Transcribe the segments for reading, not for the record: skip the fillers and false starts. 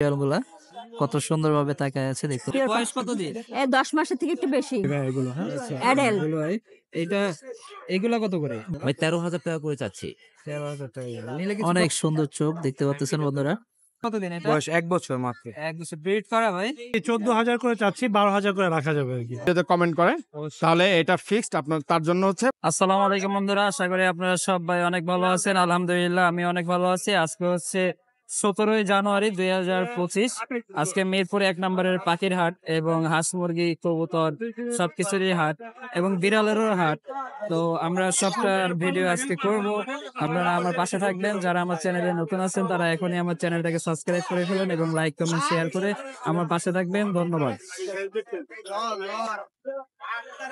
বিড়ালগুলা কত সুন্দরভাবে তাকায় আছে দেখতে। বয়স কত দিন? 10 মাসের থেকে একটু বেশি। এগুলো হ্যাঁ অ্যাডাল। এগুলো এইটা এগুলা কত করে? ভাই 13,000 টাকা করে চাচ্ছি। 13,000 টাকা নিলে কিছু অনেক সুন্দর চোখ দেখতে পাচ্ছেন বন্ধুরা। কতদিন এটা? বয়স 1 বছর মাত্র। 1 বছর ব্রিড করা ভাই। 14,000 করে চাচ্ছি, 12,000 করে রাখা যাবে আর কি। যদি কমেন্ট করে তাহলে এটা ফিক্সড আপনার তার জন্য হচ্ছে। আসসালামু আলাইকুম বন্ধুরা, আশা করি আপনারা সবাই অনেক ভালো আছেন। আলহামদুলিল্লাহ আমি অনেক ভালো আছি। আজকে হচ্ছে 17 জানুয়ারি 2025। আজকে মিরপুর 1 নম্বরের পাখির হাট এবং হাঁস মুরগি কবুতর সবকিছুরই হাট এবং বিড়ালেরও হাট। তো আমরা সবটার ভিডিও আজকে করব, আপনারা আমার পাশে থাকবেন। যারা আমার চ্যানেলে নতুন আছেন তারা এখনই আমার চ্যানেলটাকে সাবস্ক্রাইব করে ফেলুন এবং লাইক কমেন্ট শেয়ার করে আমার পাশে থাকবেন। ধন্যবাদ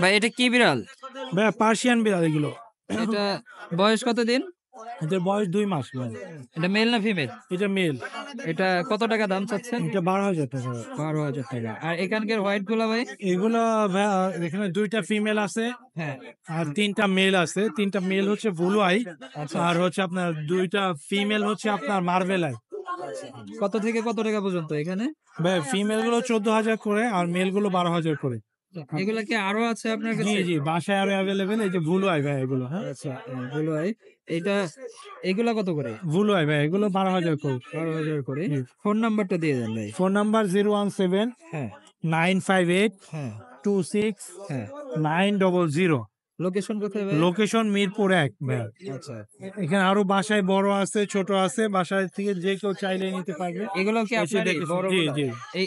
ভাই। এটা কি বিড়াল? ভাই পার্সিয়ান বিড়াল এগুলো। এটা বয়স কতদিন? এদের বয়স 2 মাস ভাই। এটা মেল না ফিমেল? এটা মেল। এটা কত টাকা দাম চাচ্ছেন? এটা 12,000 টাকা। 12,000 টাকা। আর এখানকার হোয়াইট গুলা ভাই? এগুলো ভাই এখানে 2টা ফিমেল আছে, হ্যাঁ, আর 3টা মেল আছে। 3টা মেল হচ্ছে ব্লু আই, আর হচ্ছে আপনার 2টা ফিমেল হচ্ছে আপনার মার্বেল আই। কত থেকে কত টাকা পর্যন্ত এখানে? ভাই ফিমেল গুলো 14,000 করে আর মেল গুলো 12,000 করে। এগুলা কি আরো আছে আপনার জি কাছে? জি, বাসায় আরো অ্যাভেলেবেল। এই যে ব্লু আই ভাই এগুলো। হ্যাঁ আচ্ছা, বলো ভাই। এটা এগুলা কত করে? ব্লু আই ভাই এগুলো 12,000 করে। 12,000 করে। ফোন নাম্বারটা দিয়ে দেন ভাই। ফোন নাম্বার 017 হ্যাঁ 958 হ্যাঁ 26 হ্যাঁ। 900। লোকেশন কোথায় ভাই? লোকেশন মিরপুর 1 ভাই। আচ্ছা, এখানে আরো বাসায় বড় আছে, ছোট আছে। বাসায় থেকে যে কেউ চাইলে নিতে পারবে। এগুলো কি এসে আপনার দেখে- বড়? জি জি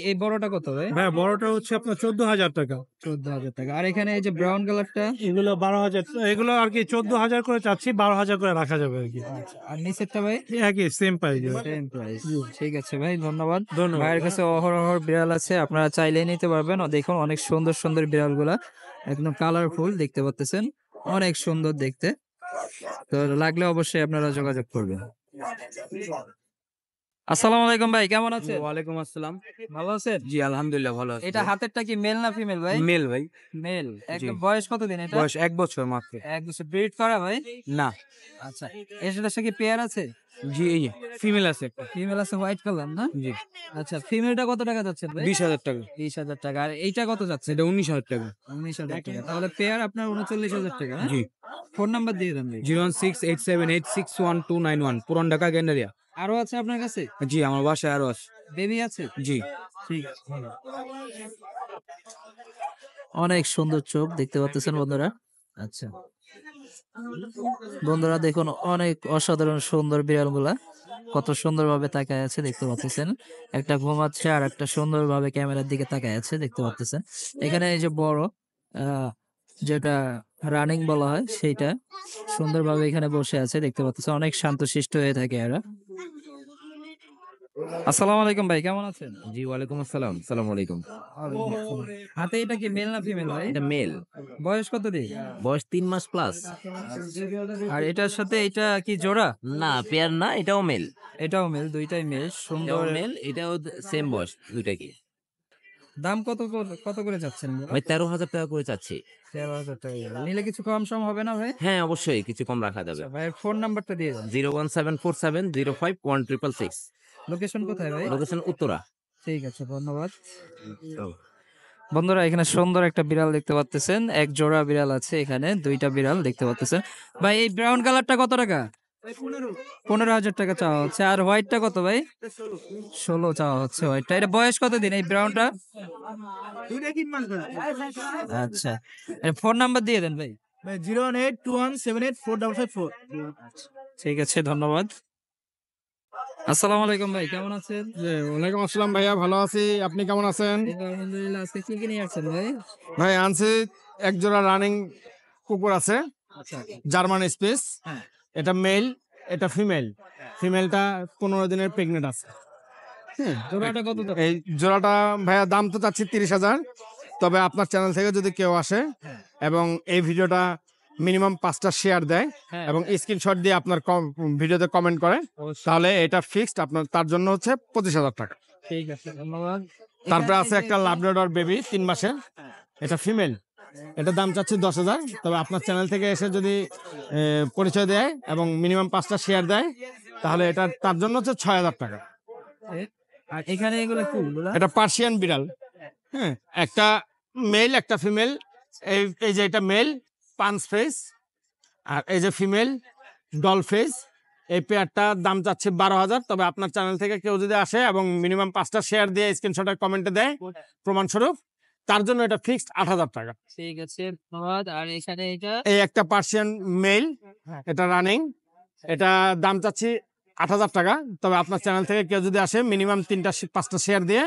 এই বড়টা কত ভাই? ভাই, বড়টা হচ্ছে আপনার 14,000 টাকা। 14,000 টাকা। আর এখানে এই যে ব্রাউন কালারটা? এগুলো 12,000। এগুলো আর কি 14,000 করে চাচ্ছি, 12,000 করে রাখা যাবে আর কি। আচ্ছা, আর নিচেরটা ভাই? একই সেম প্রাইস। Same price. ঠিক আছে ভাই, ধন্যবাদ। ধন্যবাদ। ভাইয়ের কাছে অহরহ বিড়াল আছে, আপনারা চাইলেই নিতে পারবেন। ও দেখুন অনেক সুন্দর সুন্দর বিড়ালগুলা, একদম কালারফুল দেখতে পাচ্ছেন, অনেক সুন্দর দেখতে। তো লাগলে অবশ্যই আপনারা যোগাযোগ করবেন। আসসালামু আলাইকুম ভাই, কেমন আছেন? ওয়ালাইকুম আসসালাম। ভালো আছেন? জি আলহামদুলিল্লাহ ভালো আছি। এটা হাতেরটা কি মেল না ফিমেল ভাই? মেল ভাই। মেল। একদম বয়স কতদিন এটা? বয়স 1 বছর মাত্র। 1 বছর ব্রিড করা ভাই? না। আচ্ছা, এর সাথে কি পেয়ার আছে? জি এই ফিমেল আছে একটা। ফিমেল আছে হোয়াইট কালার না? জি আচ্ছা, ফিমেলটা কত টাকা যাচ্ছেন ভাই? 20,000 টাকা। 20,000 টাকা। আর এইটা কত যাচ্ছে? এটা 19,000 টাকা। 19,000 টাকা। তাহলে পেয়ার আপনার 39,000 টাকা। হ্যাঁ? জি ফোন নাম্বার দিয়ে দেন ভাই। 01687861291 পুরান ঢাকা গেন্ডারিয়া। আরো আছে আপনার কাছে? জি আমার বাসায় আরো আছে। বেবি আছে? জি ঠিক আছে। অনেক সুন্দর চোখ দেখতে পাচ্ছেন বন্ধুরা। আচ্ছা বন্ধুরা দেখুন, অনেক অসাধারণ সুন্দর বিড়ালগুলা কত সুন্দরভাবে তাকায় আছে দেখতে পাচ্ছেন। একটা ঘুমাচ্ছে আর একটা সুন্দরভাবে ক্যামেরার দিকে তাকায় আছে দেখতে পাচ্ছেন। এখানে এই যে বড় যেটা রানিং বলা হয় সেইটা সুন্দরভাবে এখানে বসে আছে দেখতে পাচ্ছেন। অনেক শান্তশিষ্ট হয়ে থাকে এরা। আসসালামু আলাইকুম ভাই, কেমন আছেন? জি ওয়ালাইকুম আসসালাম। আসসালামু আলাইকুম। হাতে এটা কি মেল না ফিমেল ভাই? এটা মেল। বয়স কত দিন? বয়স 3 মাস প্লাস। আর এটার সাথে এটা কি জোড়া? না পেয়ার না, এটাও মেল। এটাও মেল, দুইটাই মেল। এটাও সুন্দর। মেল, এটাও সেম বয়স দুইটা কি। দাম কত কত করে যাচ্ছেন? ভাই 13,000 টাকা করে চাচ্ছি। 13,000 টাকা। নিলে কিছু কম সম হবে না ভাই? হ্যাঁ অবশ্যই কিছু কম রাখা যাবে। ভাইয়ের ফোন নাম্বারটা দিয়ে দেন। 01747051666। লোকেশন কোথায় ভাই? লোকেশন উত্তরা। ঠিক আছে, ধন্যবাদ। বন্ধুরা এখানে সুন্দর একটা বিড়াল দেখতে পাচ্ছেন, এক জোড়া বিড়াল আছে এখানে, দুইটা বিড়াল দেখতে পাচ্ছেন। ভাই এই ব্রাউন কালারটা কত টাকা? 15,000 টাকা চাওয়া হচ্ছে। আর হোয়াইটটা কত ভাই? 16 চাওয়া হচ্ছে হোয়াইটটা। এটা বয়স কত দিন এই ব্রাউনটা? আচ্ছা, ফোন নাম্বার দিয়ে দেন ভাই। 01821784554। ঠিক আছে, ধন্যবাদ। আসসালামু আলাইকুম ভাই, কেমন আছেন? ওয়ালাইকুম আসসালাম ভাইয়া, ভালো আছি। আপনি কেমন আছেন? এই তো আলহামদুলিল্লাহ। আজকে কি নিয়ে আসছেন ভাই? ভাই আনছি এক জোড়া রানিং কুকুর আছে, আচ্ছা, জার্মান স্পেস। হ্যাঁ। এটা মেল, এটা ফিমেল। ফিমেলটা 15 দিনের প্রেগনেন্ট আছে। জোড়াটা কত টাকা? এই জোড়াটা ভাইয়া দাম তো চাচ্ছি 30,000। তবে আপনার চ্যানেল থেকে যদি কেউ আসে এবং এই ভিডিওটা মিনিমাম 5টা শেয়ার দেয় হ্যাঁ। এবং স্ক্রিনশট দিয়ে আপনার ভিডিওতে কমেন্ট করে, তাহলে এটা ফিক্সড আপনার তার জন্য হচ্ছে 25,000 টাকা। ঠিক আছে, ধন্যবাদ। তারপরে আছে একটা লাব্রাডর বেবি 3 মাসের, এটা ফিমেল। এটা দাম চাচ্ছি 10,000। তবে আপনার চ্যানেল থেকে এসে যদি পরিচয় দেয় এবং মিনিমাম 5টা শেয়ার দেয়, তাহলে এটা তার জন্য হচ্ছে 6,000 টাকা। আর এখানে এগুলো কি এগুলা? এটা পার্সিয়ান বিড়াল। হ্যাঁ, একটা মেল একটা ফিমেল। এই এই যে এটা মেল পাঁচ ফেস, আর এই যে ফিমেল ডল ফেস। এই পেয়ারটার দাম চাচ্ছে 12,000। তবে আপনার চ্যানেল থেকে কেউ যদি আসে এবং মিনিমাম 5টা শেয়ার দিয়ে স্ক্রিনশটের কমেন্টে দেয় প্রমাণস্বরূপ, তার জন্য এটা ফিক্সড 8,000 টাকা। ঠিক আছে, ধন্যবাদ। আর এখানে এটা এই একটা পার্সিয়ান মেল, এটা রানিং, এটা দাম চাচ্ছি 8,000 টাকা। তবে আপনার চ্যানেল থেকে কেউ যদি আসে মিনিমাম 5টা শেয়ার দিয়ে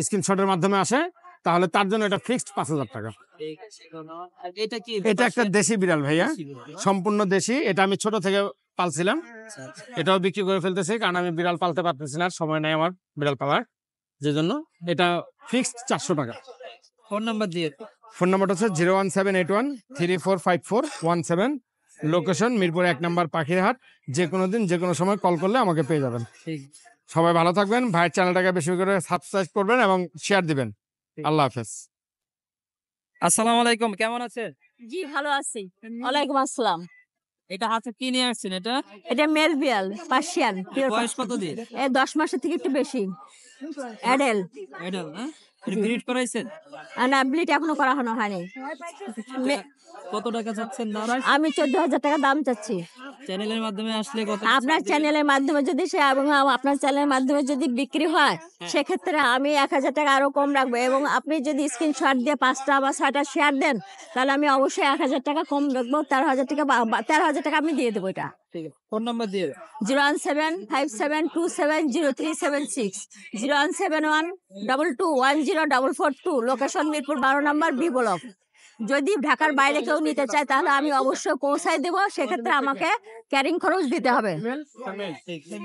স্ক্রিনশটের মাধ্যমে আসে, তাহলে তার জন্য এটা ফিক্সড 5,000 টাকা। ঠিক আছে, ধন্যবাদ। আর এটা কি? এটা একটা দেশি বিড়াল ভাইয়া, সম্পূর্ণ দেশি। এটা আমি ছোট থেকে পালছিলাম, এটাও বিক্রি করে ফেলতেছি কারণ আমি বিড়াল পালতে পারতেছি না, সময় নেই আমার বিড়াল পালার, যে জন্য এটা ফিক্সড 400 টাকা। ফোন নাম্বার দিয়ে। ফোন নাম্বারটা হচ্ছে 01781345417। লোকেশন মিরপুর 1 নম্বর পাখিরহাট। যে কোনো দিন যে কোনো সময় কল করলে আমাকে পেয়ে যাবেন। ঠিক। সবাই ভালো থাকবেন, ভাইয়ের চ্যানেলটাকে বেশি করে সাবস্ক্রাইব করবেন এবং শেয়ার দিবেন। আল্লাহ হাফেজ। আসসালামু আলাইকুম, কেমন আছেন? জি ভালো আছি। ওয়ালাইকুম আসসালাম। এটা হাতে কি নিয়ে আসছেন? এটা এটা মেল বিড়াল পার্সিয়ান। বয়স কত দিন? 10 মাসের থেকে একটু বেশি। অ্যাডেল। এডাল না? এটা ব্রিড করাইছেন? না ব্লিড এখনো করানো হয়নি। কত টাকা চাচ্ছেন দাম? আমি 14,000 টাকা দাম চাচ্ছি। চ্যানেলের মাধ্যমে আসলে কত? আপনার চ্যানেলের মাধ্যমে যদি সে এবং আপনার চ্যানেলের মাধ্যমে যদি বিক্রি হয়, সেক্ষেত্রে আমি 1,000 টাকা আরো কম রাখবো। এবং আপনি যদি স্ক্রিনশট দিয়ে 5টা বা 6টা শেয়ার দেন, তাহলে আমি অবশ্যই 1,000 টাকা কম রাখবো। 13,000 টাকা 13,000 টাকা আমি দিয়ে দেবো। এটা ঠিক আছে, ফোন নাম্বার দিয়ে। 01757270376, 01712210442, লোকেশন মিরপুর 12 নম্বর বি ব্লক। যদি ঢাকার বাইরে কেউ নিতে চায় তাহলে আমি অবশ্যই পৌঁছায় দেবো, সেক্ষেত্রে আমাকে ক্যারিং খরচ দিতে হবে। ঠিক আছে।